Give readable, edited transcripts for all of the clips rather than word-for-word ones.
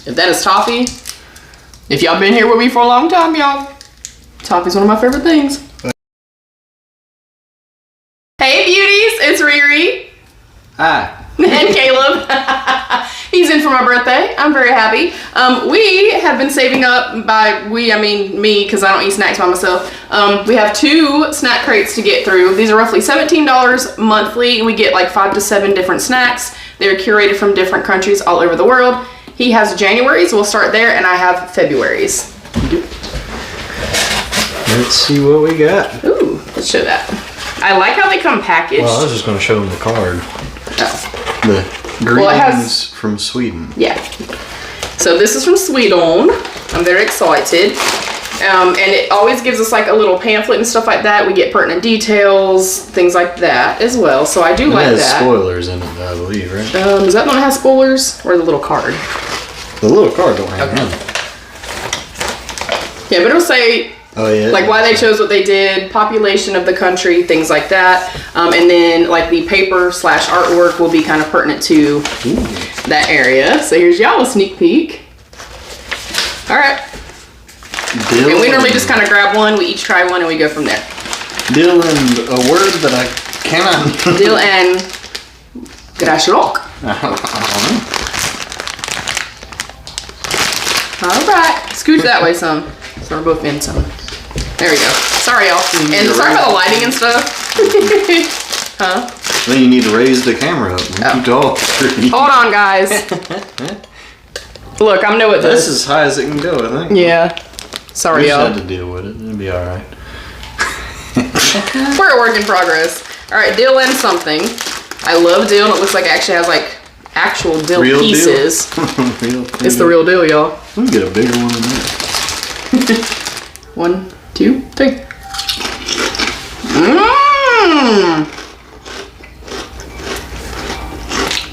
If that is toffee, if y'all been here with me for a long time, y'all, toffee's one of my favorite things. Hey beauties, it's Riri. Hi. And Caleb. He's in for my birthday. I'm very happy. We have been saving up, by we, I mean me, because I don't eat snacks by myself. We have 2 snack crates to get through. These are roughly $17 monthly. We get like 5 to 7 different snacks. They're curated from different countries all over the world. He has January's, we'll start there, and I have February's. Let's see what we got. Ooh, let's show that. I like how they come packaged. Well, I was just going to show them the card. Oh. The greetings from Sweden. Yeah. So this is from Sweden. I'm very excited. And it always gives us like a little pamphlet and stuff like that. We get pertinent details, things like that as well. So I do like that. It has spoilers in it, I believe, right? Is that the one that has spoilers? Or the little card? The little card don't have none. Yeah, but it'll say like why they chose what they did, population of the country, things like that. And then like the paper / artwork will be kind of pertinent to that area. So here's y'all a sneak peek. All right. And we normally just kind of grab one, we each try one, and we go from there. Dill and a word that I cannot. Dill and grashrock. All right. Scooch that way some. So we're both in some. There we go. Sorry, y'all. And sorry about the lighting and stuff. Huh? Then you need to raise the camera up. Keep tall. Hold on, guys. Look, I'm new at this. This is as high as it can go, I think. Yeah. Sorry, y'all. We just had to deal with it. It'll be all right. We're a work in progress. All right, dill and something. I love dill, and it looks like it actually has like actual dill pieces. It's the real deal, y'all. Let me get a bigger one than that. 1, 2, 3.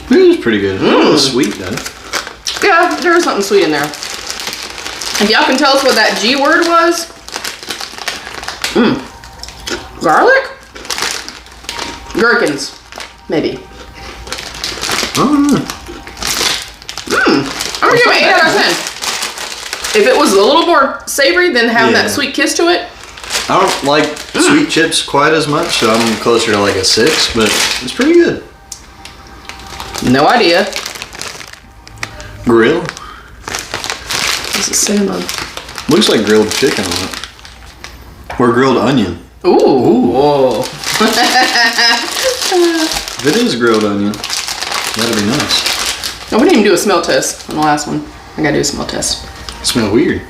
This is pretty good. A little sweet though. Yeah, there was something sweet in there. If y'all can tell us what that G word was. Garlic? Gherkins. Maybe. I'm gonna give it 8 out of 10. If it was a little more savory, then have that sweet kiss to it. I don't like sweet chips quite as much, so I'm closer to like a 6, but it's pretty good. No idea. Grill. This is salmon. Looks like grilled chicken on it. Or grilled onion. Ooh. Whoa. If it is grilled onion, that'd be nice. No, we didn't even do a smell test on the last one. I gotta do a smell test. Smell weird.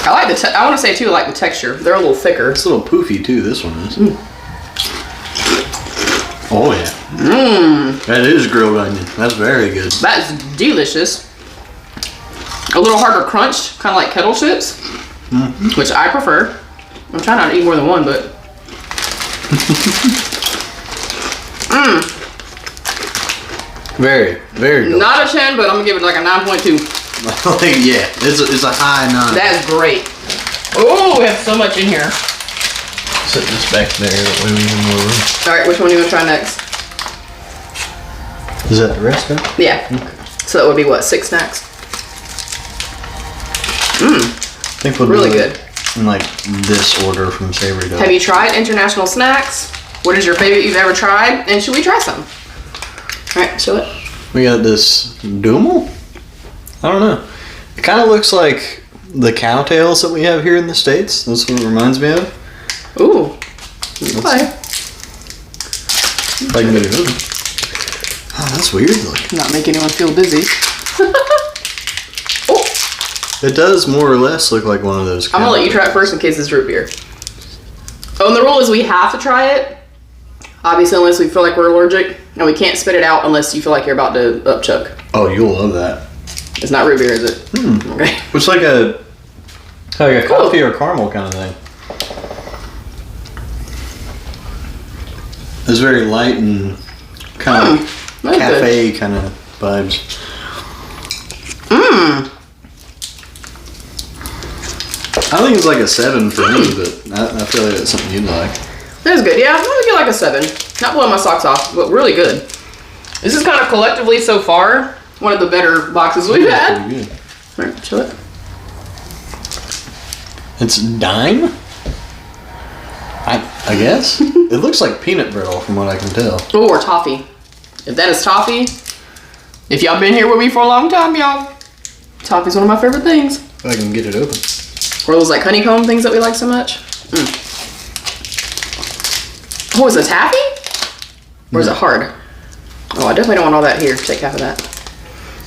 I like the. I want to say too, I like the texture. They're a little thicker. It's a little poofy too. This one is. Oh yeah. That is grilled onion. That's very good. That's delicious. A little harder crunch, kind of like kettle chips, which I prefer. I'm trying not to eat more than one, but. Very, very good. Not a 10, but I'm gonna give it like a 9.2. Yeah, it's a high 9. That's great. Oh, we have so much in here. Set this back there, that way we have more room. All right, which one are you gonna try next? Is that the rest of it? Yeah. Okay. So that would be what, 6 snacks? I think we'll really do good. In like this order from savory to. Have you tried international snacks? What is your favorite you've ever tried? And should we try some? All right, show it. We got this Dummel? I don't know. It kind of looks like the cowtails that we have here in the States. That's what it reminds me of. Ooh. Okay. If I can get it open. Oh, that's weird looking. Not make anyone feel dizzy. Oh. It does more or less look like one of those cowtails. I'm gonna let you try it first in case it's root beer. Oh, and the rule is we have to try it. Obviously, unless we feel like we're allergic. And we can't spit it out unless you feel like you're about to upchuck. Oh, you'll love that. It's not root beer, is it? Okay. It's like a coffee or caramel kind of thing. It's very light and kind of cafe kind of vibes. I think it's like a 7 for me, but I feel like it's something you'd like. That's good. Yeah, I'm gonna get like a 7. Not blowing my socks off, but really good. This is kind of collectively so far one of the better boxes we've had. Pretty good. All right, show it. It's dime? I guess? It looks like peanut brittle from what I can tell. Oh, or toffee. If that is toffee, if y'all been here with me for a long time, y'all, toffee's one of my favorite things. If I can get it open. Or those like honeycomb things that we like so much. Oh, is it taffy? Or is it hard? Oh, I definitely don't want all that here. Take half of that.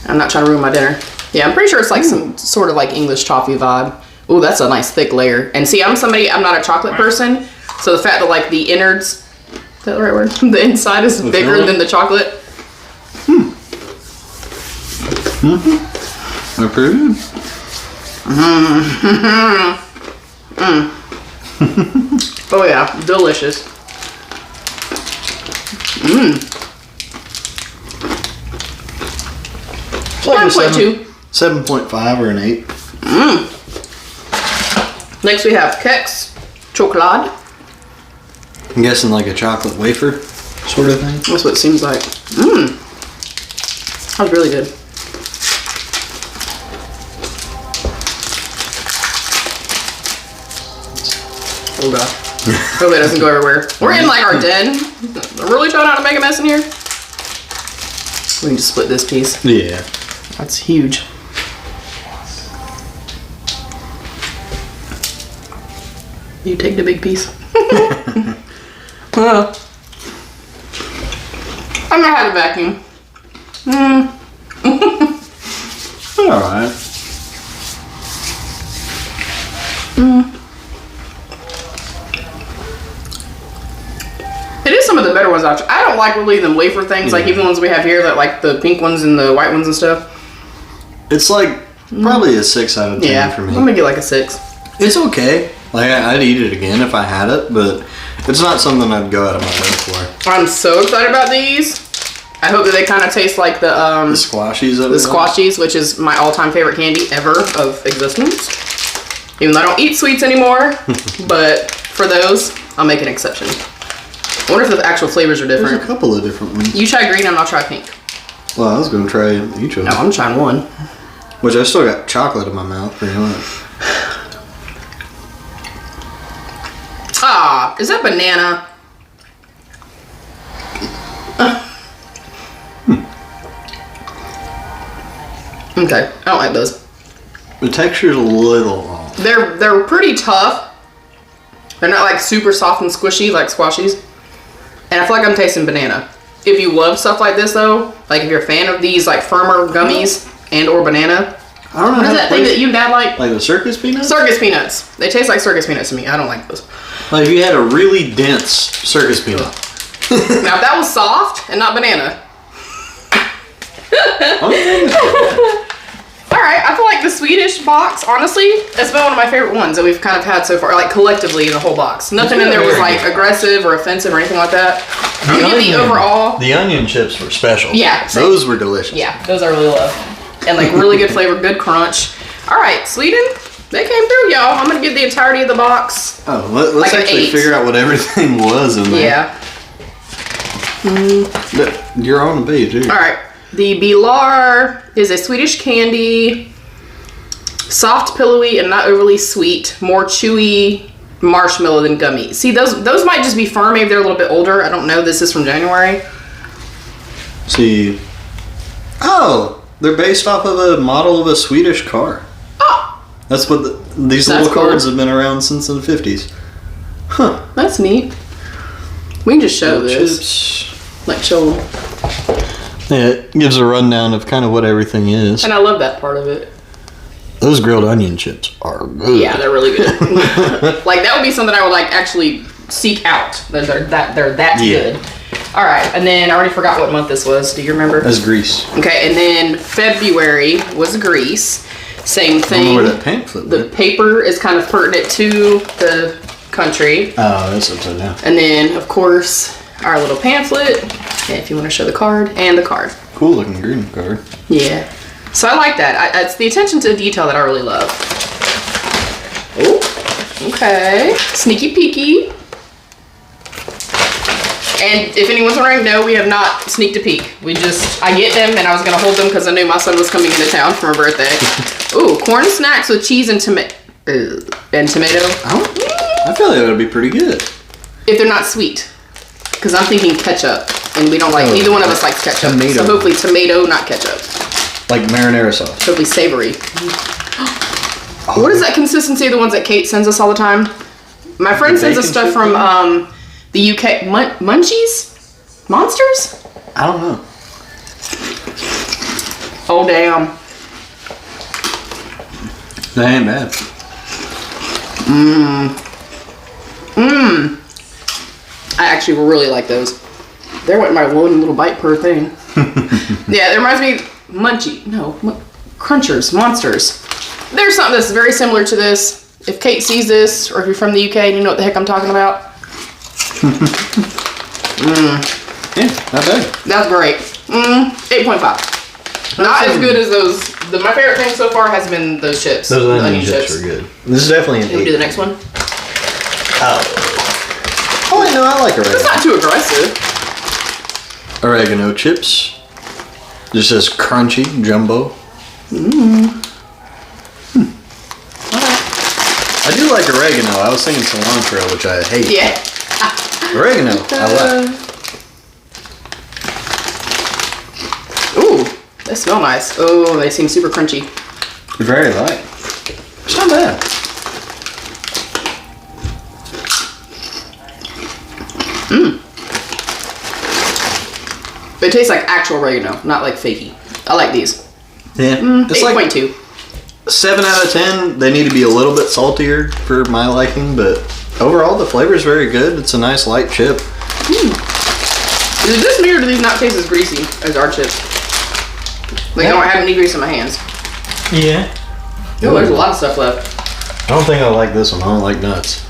I'm not trying to ruin my dinner. Yeah, I'm pretty sure it's like some sort of like English toffee vibe. Oh, that's a nice thick layer. And see, I'm not a chocolate person. So the fact that like the innards, is that the right word? The inside is bigger than the chocolate. They're pretty good. Oh yeah, delicious. It's like 1.2. 7.5 or an 8. Next we have Keks Chocolade. I'm guessing like a chocolate wafer sort of thing. That's what it seems like. That was really good. Oh god. Hope it doesn't go everywhere. We're in like our den. I'm really trying not to make a mess in here. We can just split this piece. Yeah. That's huge. You take the big piece. I'm gonna have a vacuum. Alright. It is some of the better ones. I don't like really them wafer things, like even the ones we have here, that like the pink ones and the white ones and stuff. It's like probably a 6 out of 10 for me. I'm gonna get like a 6. It's okay. Like I'd eat it again if I had it, but it's not something I'd go out of my way for. I'm so excited about these. I hope that they kind of taste like the squashies. The squashies, which is my all-time favorite candy ever of existence. Even though I don't eat sweets anymore, but for those, I'll make an exception. I wonder if the actual flavors are different. There's a couple of different ones. You try green and I'll try pink. Well, I was going to try each of them. No, I'm trying one. Which I still got chocolate in my mouth pretty much. Ah, is that banana? Okay, I don't like those. The texture's a little off. They're pretty tough. They're not like super soft and squishy like squashies. And I feel like I'm tasting banana. If you love stuff like this though, like if you're a fan of these like firmer gummies and or banana. I don't know. What is that thing that you and Dad like? Like the circus peanuts? Circus peanuts. They taste like circus peanuts to me. I don't like those. Like if you had a really dense circus peanut. Now if that was soft and not banana. Alright, I feel like the Swedish box, honestly, has been one of my favorite ones that we've kind of had so far, like collectively in the whole box. Nothing in there was like aggressive or offensive or anything like that. I'm gonna give the overall. The onion chips were special. Yeah. Same. Those were delicious. Yeah, those I really love. And like really good flavor, good crunch. Alright, Sweden, they came through, y'all. I'm gonna give the entirety of the box. Oh, let's like actually figure out what everything was in there. Yeah. You're on the page, too. Alright. The Bilar is a Swedish candy, soft, pillowy, and not overly sweet, more chewy marshmallow than gummy. See, those might just be firm, maybe they're a little bit older. I don't know. This is from January. See, oh, they're based off of a model of a Swedish car. Oh, that's what these little cards have been around since the 50s. Huh. That's neat. We can just show this. Chips. Like show them. Yeah, it gives a rundown of kind of what everything is. And I love that part of it. Those grilled onion chips are good. Yeah, they're really good. Like that would be something I would like actually seek out. They're that good. All right, and then I already forgot what month this was. Do you remember? That's Greece. Okay, and then February was Greece. Same thing. I don't know where that pamphlet The paper is kind of pertinent to the country. Oh, that's upside down. And then, of course, our little pamphlet. If you want to show the card and the card. Cool looking green card. Yeah. So I like that. It's the attention to detail that I really love. Oh, okay. Sneaky peeky. And if anyone's wondering, no, we have not sneaked a peek. I get them and I was gonna hold them because I knew my son was coming into town for my birthday. Ooh, corn snacks with cheese and tomato. I feel like that would be pretty good. If they're not sweet. Because I'm thinking ketchup. And we don't like, neither one of us likes ketchup. Tomato. So hopefully tomato, not ketchup. Like marinara sauce. Hopefully savory. What is that consistency of the ones that Kate sends us all the time? My friend sends us stuff from the UK. Munchies? Monsters? I don't know. Oh, damn. That ain't bad. I actually really like those. They're what my one little bite per thing. Yeah, it reminds me of Crunchers, Monsters. There's something that's very similar to this. If Kate sees this, or if you're from the UK and you know what the heck I'm talking about. Yeah, not bad. That's great. 8.5. Not as good as those. My favorite thing so far has been those chips. Those onion chips are good. This is definitely an 8. Can we do the next one? Oh, wait, no, I like oregano. It's not too aggressive. Oregano chips. Just says crunchy, jumbo. I do like oregano. I was thinking cilantro, which I hate. Yeah. Oregano, I like. Ooh, they smell nice. Oh, they seem super crunchy. Very light. It's not bad. But it tastes like actual oregano, not like fakey. I like these. Yeah. It's 8.2. Like 7 out of 10. They need to be a little bit saltier for my liking, but overall the flavor is very good. It's a nice light chip. Is it just me or do these not taste as greasy as our chips? Like I don't have any grease in my hands. Yeah. Oh, there's a lot of stuff left. I don't think I like this one. I don't like nuts.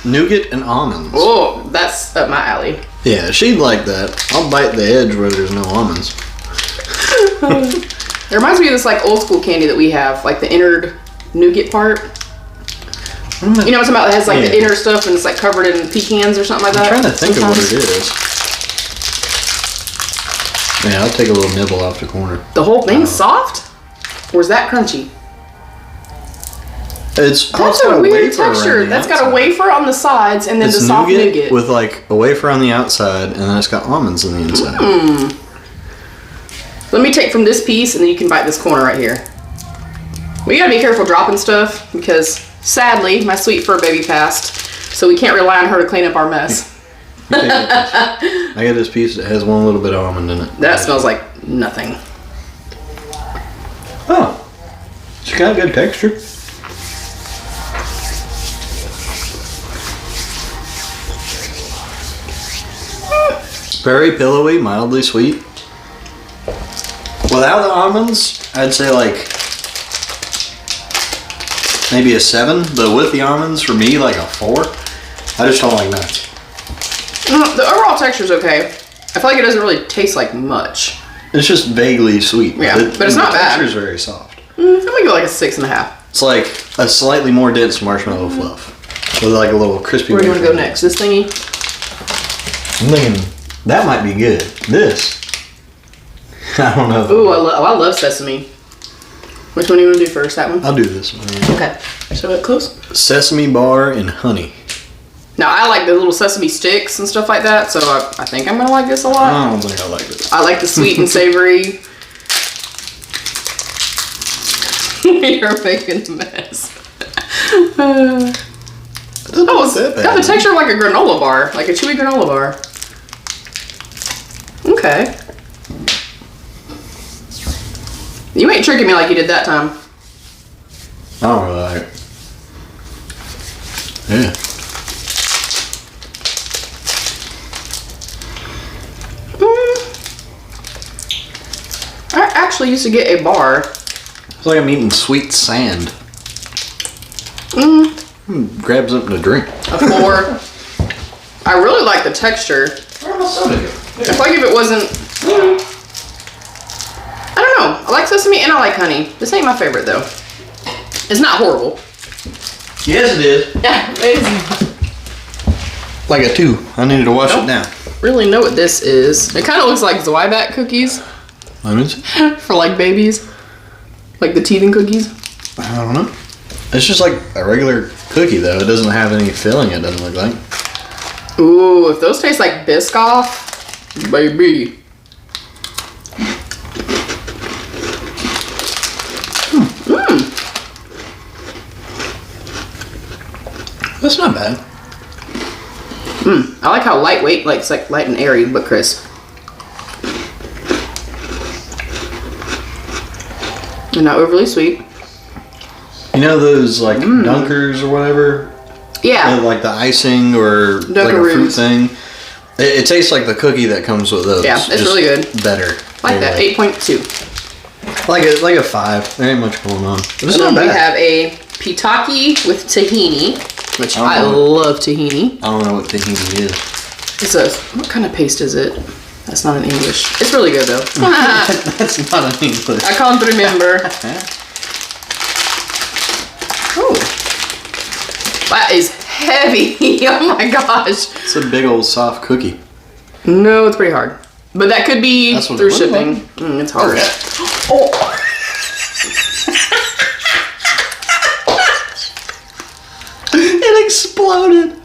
Nougat and almonds. Oh, that's up my alley. Yeah, she'd like that. I'll bite the edge where there's no almonds. It reminds me of this like old school candy that we have, like the inner nougat part. You know what I'm talking about? It has like the inner stuff and it's like covered in pecans or something like that. I'm trying to think of what it is. Yeah, I'll take a little nibble off the corner. The whole thing's soft? Or is that crunchy? That's a weird texture. That's got a wafer on the sides and then the soft nougat. With like a wafer on the outside and then it's got almonds on the inside. Let me take from this piece and then you can bite this corner right here. We gotta be careful dropping stuff because sadly my sweet fur baby passed, so we can't rely on her to clean up our mess. I got this piece that has one little bit of almond in it. That smells like nothing. Oh, it's got good texture. Very pillowy, mildly sweet. Without the almonds, I'd say like maybe a 7, but with the almonds, for me, like a 4. I just don't like nuts. The overall texture is okay. I feel like it doesn't really taste like much. It's just vaguely sweet. Yeah, but it's not bad. The texture is very soft. I'm gonna give it like a 6.5. It's like a slightly more dense marshmallow fluff with like a little crispy. Where do you want to go next? This thingy? I'm thinking that might be good. This. I don't know. Ooh, I love sesame. Which one do you want to do first? That one? I'll do this one. Okay. Show it close. Sesame bar and honey. Now, I like the little sesame sticks and stuff like that, so I think I'm going to like this a lot. I don't think I like this. I like the sweet and savory. You're making a mess. It's got the texture of like a granola bar, like a chewy granola bar. Okay. You ain't tricking me like you did that time. I don't really like it. Yeah. I actually used to get a bar. It's like I'm eating sweet sand. Grab something to drink. A 4. I really like the texture. Where's my soda go? I feel like if it wasn't... I don't know. I like sesame and I like honey. This ain't my favorite though. It's not horrible. Yes, it is. Yeah, it is. like a 2. I needed to wash it down. Really know what this is. It kind of looks like Zwieback cookies. For like babies. Like the teething cookies. I don't know. It's just like a regular cookie though. It doesn't have any filling, it doesn't look like. Ooh, if those taste like Biscoff, baby. That's not bad. I like how lightweight, like it's like light and airy, but crisp. And not overly sweet. You know those like Dunkers or whatever? Yeah. Like the icing or like a fruit thing. It tastes like the cookie that comes with those. Yeah, it's really good. Better. Like that, 8.2. Like a 5. There ain't much going on. But it's not And then we bad. have a pitaki with tahini, which I love tahini. I don't know what tahini is. It's what kind of paste is it? That's not in English. It's really good though. That's not in English. I can't remember. Oh, that is heavy. Oh my gosh. It's a big old soft cookie. No, it's pretty hard. But that could be through shipping. It's hard. Okay. Oh. It exploded.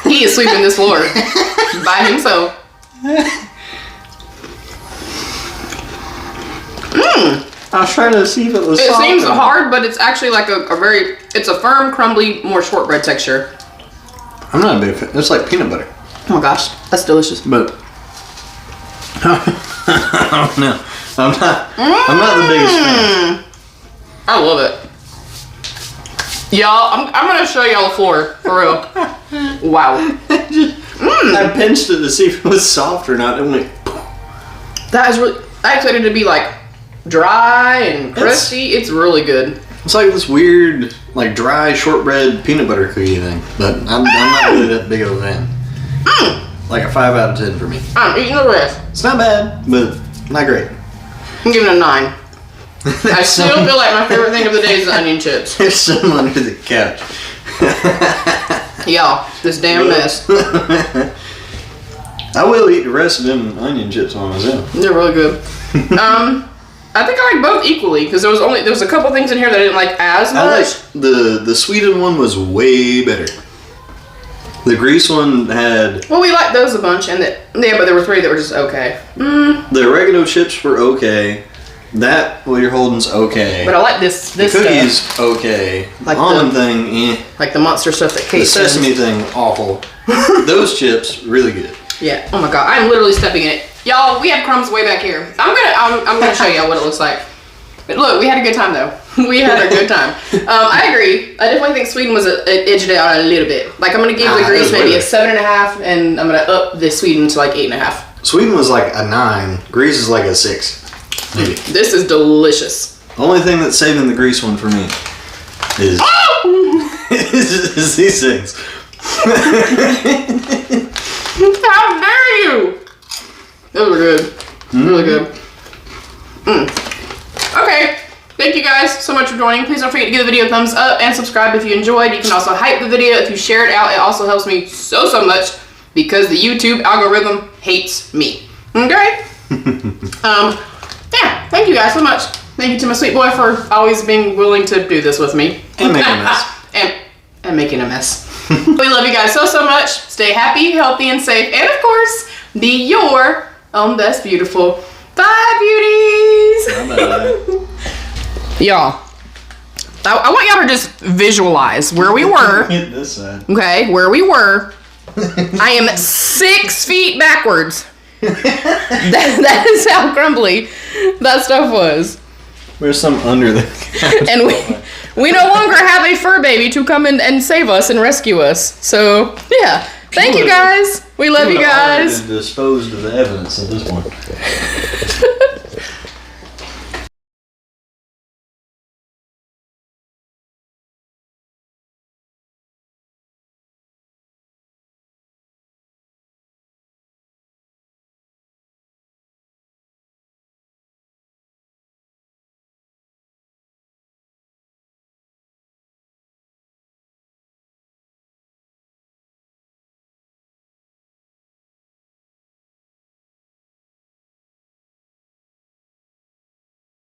He is sweeping this floor by himself. I was trying to see if it was It soft seems or not. hard, but it's actually like it's a firm, crumbly, more shortbread texture. I'm not a big fan. It's like peanut butter. Oh my gosh, that's delicious. But I don't know. I'm not the biggest fan. I love it. Y'all, I'm gonna show y'all the floor, for real. Wow. I pinched it to see if it was soft or not. And like, That is really, I expected it to be like dry and crusty. It's really good. it's like this weird, like dry shortbread peanut butter cookie thing. But I'm not really that big of a fan. Like a 5 out of 10 for me. I'm eating the rest. It's not bad, but not great. I'm giving it a 9. I still feel like my favorite thing of the day is the onion chips. There's some under the couch. Y'all, this damn mess. I will eat the rest of them onion chips on myself. They're really good. I think I like both equally because there was a couple things in here that I didn't like as much. I like the sweetened one was way better. The grease one had Well, we liked those a bunch, and but there were 3 that were just okay. the oregano chips were okay. That what you're holding's okay. But I like this the stuff. cookies okay. Like the almond thing, Like the monster stuff that Kate The sesame thing, awful. Those chips, really good. Yeah. Oh my god, I'm literally stepping in it. Y'all, we have crumbs way back here. I'm gonna show y'all what it looks like. But look, we had a good time though. We had a good time. I agree. I definitely think Sweden was edged it out a little bit. Like I'm gonna give the Greece maybe a 7.5, and I'm gonna up the Sweden to like 8.5. Sweden was like a 9. Greece is like a 6. Maybe. This is delicious. Only thing that's saving the Greece one for me is is these things. How dare you? Those were good. Really good. Okay. Thank you guys so much for joining. Please don't forget to give the video a thumbs up and subscribe if you enjoyed. You can also hype the video if you share it out. It also helps me so much because the YouTube algorithm hates me. Okay? Yeah. Thank you guys so much. Thank you to my sweet boy for always being willing to do this with me. And making a mess. and making a mess. We love you guys so much. Stay happy, healthy, and safe. And of course, be your own best beautiful. Bye, beauties. Bye-bye. Y'all, I want y'all to just visualize where we were. Hit this side. Okay, where we were. I am 6 feet backwards. that is how crumbly that stuff was. There's some under the couch. And we no longer have a fur baby to come in and save us and rescue us. So, yeah. Thank you guys. We love you guys. Disposed of the evidence at this point.